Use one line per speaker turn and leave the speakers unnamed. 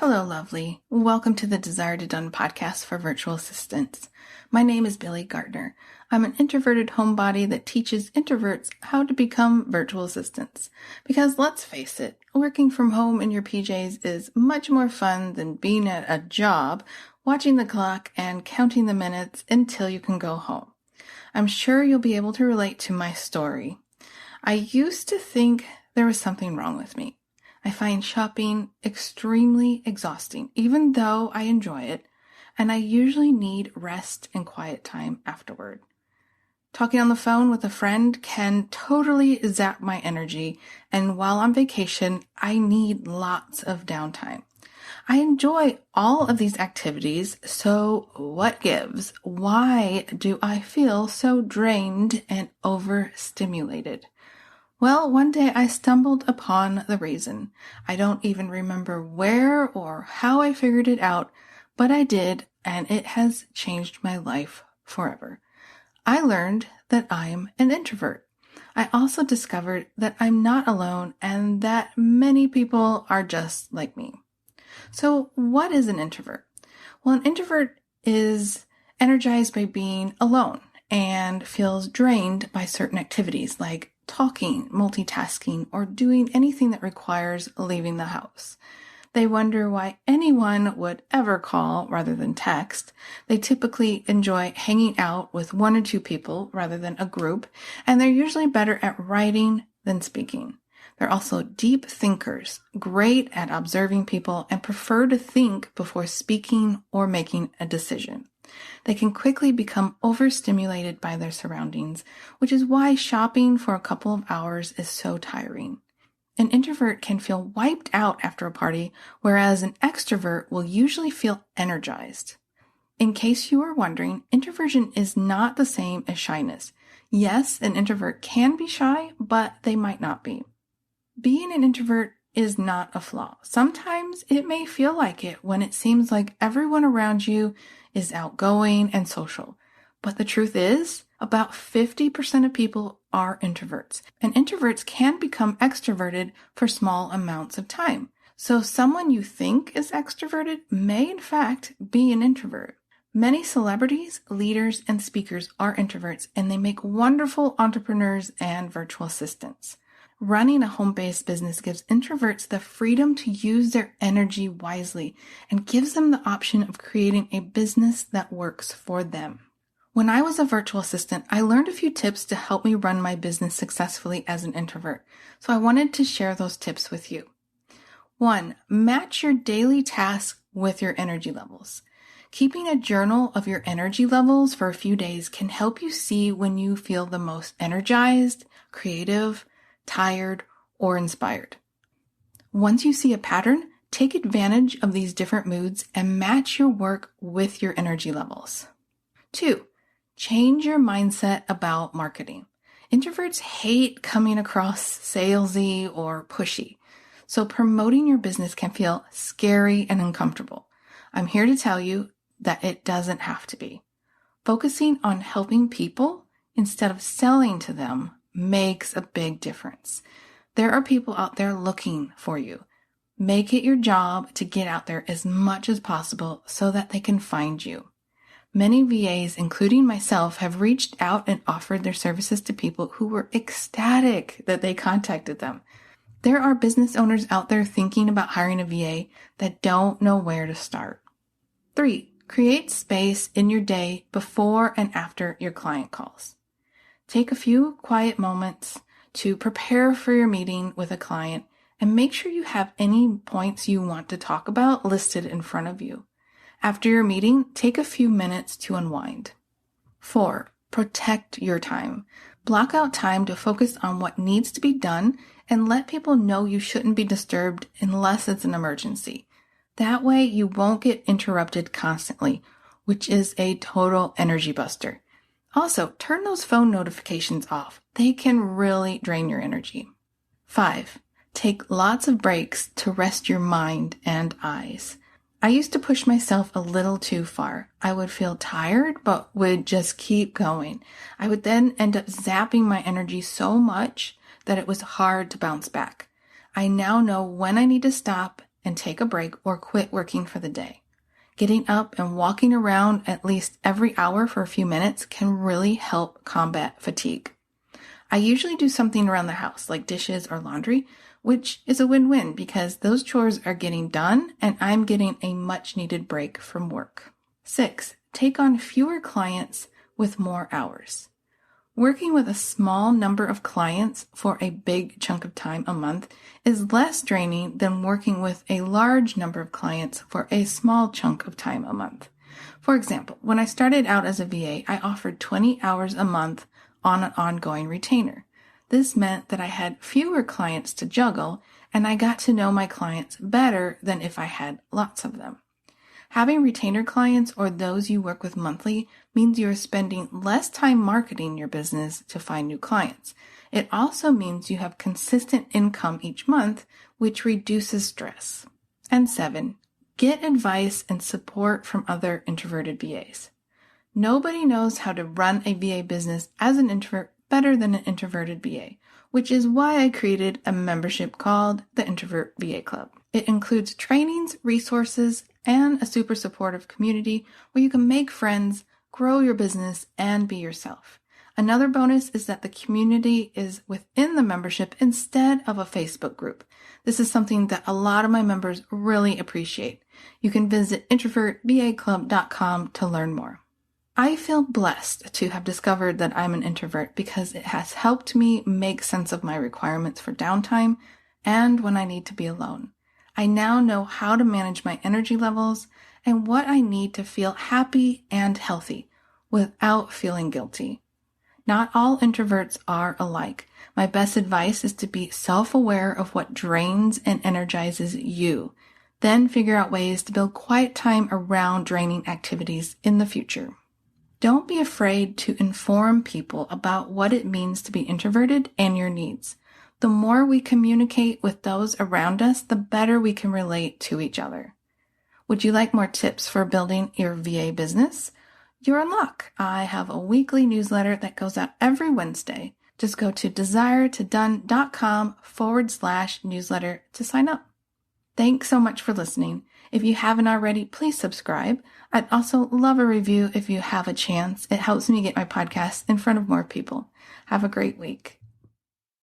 Hello, lovely. Welcome to the Desire to Done podcast for virtual assistants. My name is Billy Gardner. I'm an introverted homebody that teaches introverts how to become virtual assistants. Because let's face it, working from home in your PJs is much more fun than being at a job, watching the clock and counting the minutes until you can go home. I'm sure you'll be able to relate to my story. I used to think there was something wrong with me. I find shopping extremely exhausting, even though I enjoy it, and I usually need rest and quiet time afterward. Talking on the phone with a friend can totally zap my energy, and while on vacation, I need lots of downtime. I enjoy all of these activities, so what gives? Why do I feel so drained and overstimulated? Well, one day I stumbled upon the reason. I don't even remember where or how I figured it out, but I did, and it has changed my life forever. I learned that I'm an introvert. I also discovered that I'm not alone and that many people are just like me. So what is an introvert? Well, an introvert is energized by being alone and feels drained by certain activities like talking, multitasking, or doing anything that requires leaving the house. They wonder why anyone would ever call rather than text. They typically enjoy hanging out with one or two people rather than a group, and they're usually better at writing than speaking. They're also deep thinkers, great at observing people, and prefer to think before speaking or making a decision. They can quickly become overstimulated by their surroundings, which is why shopping for a couple of hours is so tiring. An introvert can feel wiped out after a party, whereas an extrovert will usually feel energized. In case you are wondering, introversion is not the same as shyness. Yes, an introvert can be shy, but they might not be. Being an introvert is not a flaw. Sometimes it may feel like it when it seems like everyone around you is outgoing and social. But the truth is, about 50% of people are introverts, and introverts can become extroverted for small amounts of time. So someone you think is extroverted may in fact be an introvert. Many celebrities, leaders, and speakers are introverts, and they make wonderful entrepreneurs and virtual assistants. Running a home-based business gives introverts the freedom to use their energy wisely and gives them the option of creating a business that works for them. When I was a virtual assistant, I learned a few tips to help me run my business successfully as an introvert, so I wanted to share those tips with you. 1. Match your daily tasks with your energy levels. Keeping a journal of your energy levels for a few days can help you see when you feel the most energized, creative, tired, or inspired. Once you see a pattern, take advantage of these different moods and match your work with your energy levels. 2. Change your mindset about marketing. Introverts hate coming across salesy or pushy, so promoting your business can feel scary and uncomfortable. I'm here to tell you that it doesn't have to be. Focusing on helping people instead of selling to them makes a big difference. There are people out there looking for you. Make it your job to get out there as much as possible so that they can find you. Many VAs, including myself, have reached out and offered their services to people who were ecstatic that they contacted them. There are business owners out there thinking about hiring a VA that don't know where to start. 3. Create space in your day before and after your client calls. Take a few quiet moments to prepare for your meeting with a client and make sure you have any points you want to talk about listed in front of you. After your meeting, take a few minutes to unwind. 4. Protect your time. Block out time to focus on what needs to be done and let people know you shouldn't be disturbed unless it's an emergency. That way you won't get interrupted constantly, which is a total energy buster. Also, turn those phone notifications off. They can really drain your energy. 5. Take lots of breaks to rest your mind and eyes. I used to push myself a little too far. I would feel tired, but would just keep going. I would then end up zapping my energy so much that it was hard to bounce back. I now know when I need to stop and take a break or quit working for the day. Getting up and walking around at least every hour for a few minutes can really help combat fatigue. I usually do something around the house like dishes or laundry, which is a win-win because those chores are getting done and I'm getting a much needed break from work. 6. Take on fewer clients with more hours. Working with a small number of clients for a big chunk of time a month is less draining than working with a large number of clients for a small chunk of time a month. For example, when I started out as a VA, I offered 20 hours a month on an ongoing retainer. This meant that I had fewer clients to juggle, and I got to know my clients better than if I had lots of them. Having retainer clients or those you work with monthly means you're spending less time marketing your business to find new clients. It also means you have consistent income each month, which reduces stress. And 7, get advice and support from other introverted VAs. Nobody knows how to run a VA business as an introvert better than an introverted VA, which is why I created a membership called the Introvert VA Club. It includes trainings, resources, and a super supportive community where you can make friends, grow your business, and be yourself. Another bonus is that the community is within the membership instead of a Facebook group. This is something that a lot of my members really appreciate. You can visit introvertvaclub.com to learn more. I feel blessed to have discovered that I'm an introvert because it has helped me make sense of my requirements for downtime and when I need to be alone. I now know how to manage my energy levels and what I need to feel happy and healthy without feeling guilty. Not all introverts are alike. My best advice is to be self-aware of what drains and energizes you. Then figure out ways to build quiet time around draining activities in the future. Don't be afraid to inform people about what it means to be introverted and your needs. The more we communicate with those around us, the better we can relate to each other. Would you like more tips for building your VA business? You're in luck. I have a weekly newsletter that goes out every Wednesday. Just go to desiretodone.com/newsletter to sign up. Thanks so much for listening. If you haven't already, please subscribe. I'd also love a review if you have a chance. It helps me get my podcast in front of more people. Have a great week.